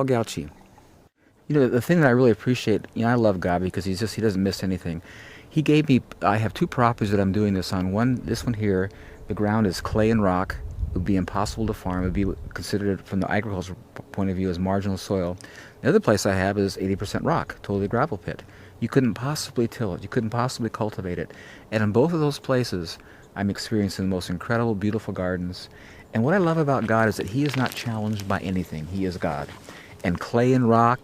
all gouchy. You know, the thing that I really appreciate, you know, I love God because he doesn't miss anything. He gave me, I have two properties that I'm doing this on. This one here, the ground is clay and rock. It would be impossible to farm. It would be considered from the agricultural point of view as marginal soil. The other place I have is 80% rock, totally gravel pit. You couldn't possibly till it. You couldn't possibly cultivate it. And in both of those places, I'm experiencing the most incredible, beautiful gardens. And what I love about God is that he is not challenged by anything. He is God. And clay and rock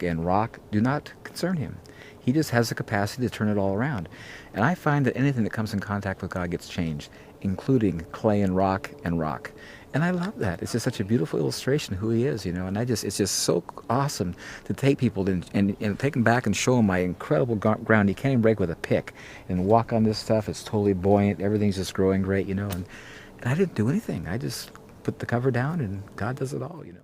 do not concern him. He just has the capacity to turn it all around. And I find that anything that comes in contact with God gets changed, including clay and rock. And I love that. It's just such a beautiful illustration of who he is, you know. And it's just so awesome to take people and take them back and show them my incredible ground. You can't even break with a pick. And walk on this stuff. It's totally buoyant. Everything's just growing great, you know. And I didn't do anything. I just put the cover down and God does it all, you know.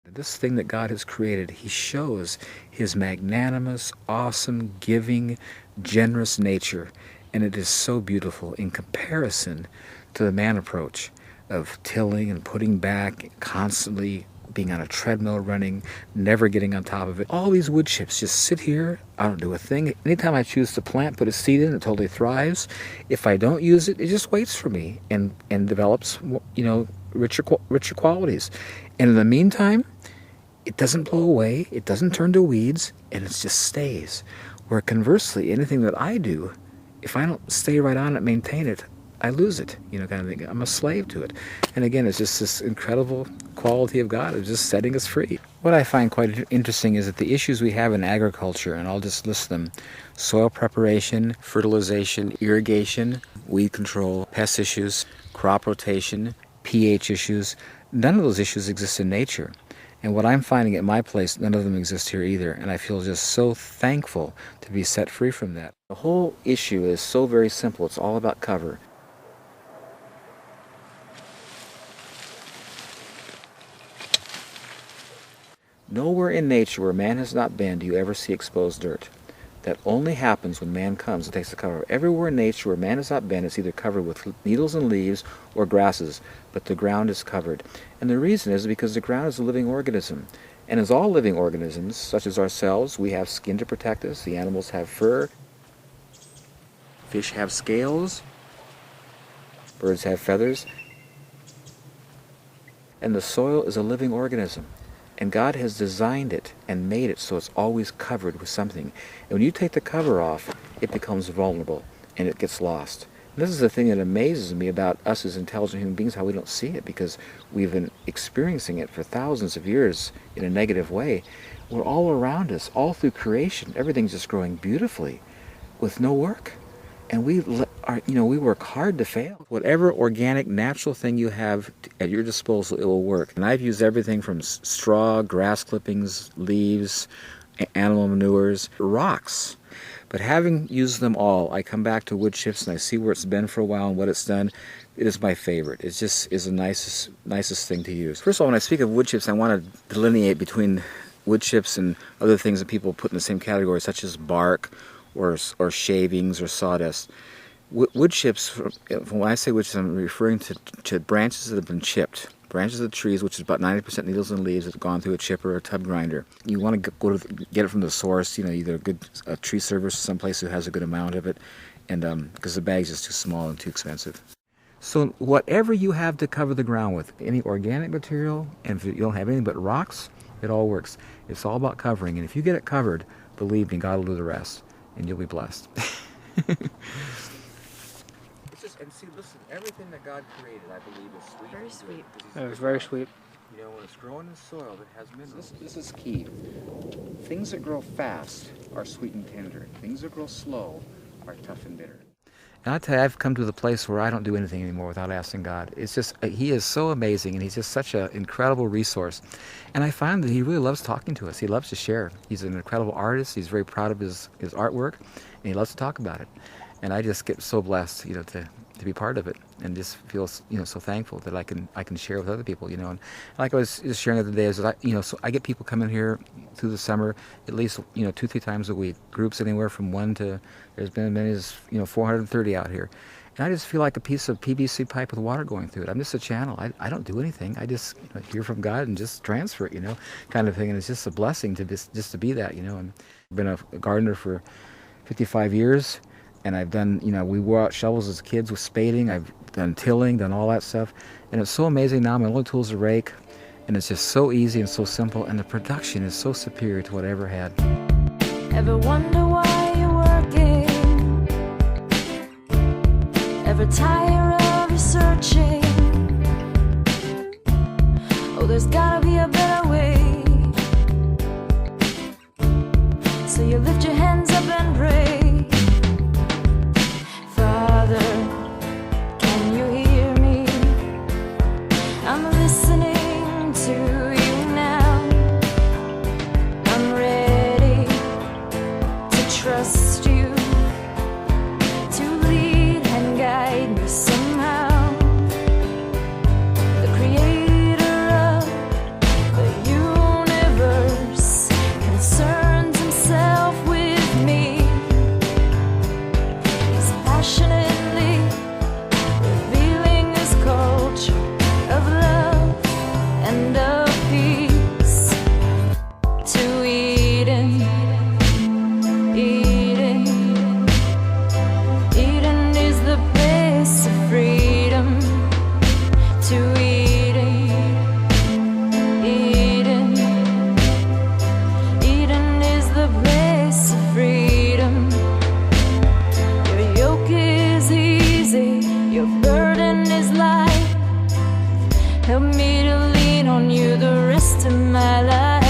This thing that God has created, he shows his magnanimous, awesome, giving, generous nature. And it is so beautiful in comparison to the man approach of tilling and putting back, constantly being on a treadmill running, never getting on top of it. All these wood chips just sit here, I don't do a thing. Anytime I choose to plant, put a seed in, it totally thrives. If I don't use it, it just waits for me and develops, you know, richer qualities. And in the meantime, it doesn't blow away, it doesn't turn to weeds, and it just stays. Where conversely, anything that I do, if I don't stay right on it, maintain it, I lose it, you know, kind of thing. I'm a slave to it. And again, it's just this incredible quality of God of just setting us free. What I find quite interesting is that the issues we have in agriculture, and I'll just list them: soil preparation, fertilization, irrigation, weed control, pest issues, crop rotation, pH issues, none of those issues exist in nature. And what I'm finding at my place, none of them exist here either. And I feel just so thankful to be set free from that. The whole issue is so very simple. It's all about cover. Nowhere in nature where man has not been do you ever see exposed dirt. That only happens when man comes and takes the cover. Everywhere in nature where man has not been, it's either covered with needles and leaves or grasses, but the ground is covered. And the reason is because the ground is a living organism. And as all living organisms, such as ourselves, we have skin to protect us. The animals have fur. Fish have scales. Birds have feathers. And the soil is a living organism. And God has designed it and made it so it's always covered with something. And when you take the cover off, it becomes vulnerable and it gets lost. And this is the thing that amazes me about us as intelligent human beings, how we don't see it, because we've been experiencing it for thousands of years in a negative way. We're all around us, all through creation. Everything's just growing beautifully with no work. And we work hard to fail. Whatever organic, natural thing you have at your disposal, it will work. And I've used everything from straw, grass clippings, leaves, animal manures, rocks. But having used them all, I come back to wood chips and I see where it's been for a while and what it's done. It is my favorite. It just is the nicest thing to use. First of all, when I speak of wood chips, I want to delineate between wood chips and other things that people put in the same category, such as bark, or shavings or sawdust. Wood chips, when I say wood chips, I'm referring to branches that have been chipped. Branches of trees, which is about 90% needles and leaves, that have gone through a chipper or a tub grinder. You want to get it from the source, you know, either a tree service or someplace who has a good amount of it, and because the bag's just too small and too expensive. So whatever you have to cover the ground with, any organic material, and if you don't have anything but rocks, it all works. It's all about covering, and if you get it covered, believe me, God will do the rest. And you'll be blessed. And see, listen, everything that God created, I believe, is sweet. Very sweet. It was very sweet. You know, when it's growing in soil that has minerals, this is key. Things that grow fast are sweet and tender. Things that grow slow are tough and bitter. And I tell you, I've come to the place where I don't do anything anymore without asking God. It's just, he is so amazing, and he's just such an incredible resource. And I find that he really loves talking to us. He loves to share. He's an incredible artist. He's very proud of his artwork, and he loves to talk about it. And I just get so blessed, you know, to be part of it, and just feel, you know, so thankful that I can share with other people, you know. And like I was just sharing the other day, so I get people coming here through the summer at least, you know, 2-3 times a week. Groups anywhere from 1 to, there's been as many as, you know, 430 out here. and I just feel like a piece of PVC pipe with water going through it. I'm just a channel. I don't do anything. I just hear from God and just transfer it, kind of thing. And it's just a blessing to just to be that, And I've been a gardener for 55 years, and I've done, we wore out shovels as kids with spading. I've done tilling, done all that stuff, and it's so amazing now. My only tool is a rake, and it's just so easy and so simple, and the production is so superior to what I ever had. Ever wonder why you're working? Ever tire of researching? Oh, there's gotta be a better way. So you lift your hands up and pray. Father, can you hear me? I'm listening to you now. I'm ready to trust you, to lead and guide me somehow. The creator of the universe concerns himself with me. He's passionately revealing his culture of love and of peace to Eden. Eden is the place of freedom. To Eden. Eden is the place of freedom. Your yoke is easy, your burden is light. Help me to lean on you the rest of my life.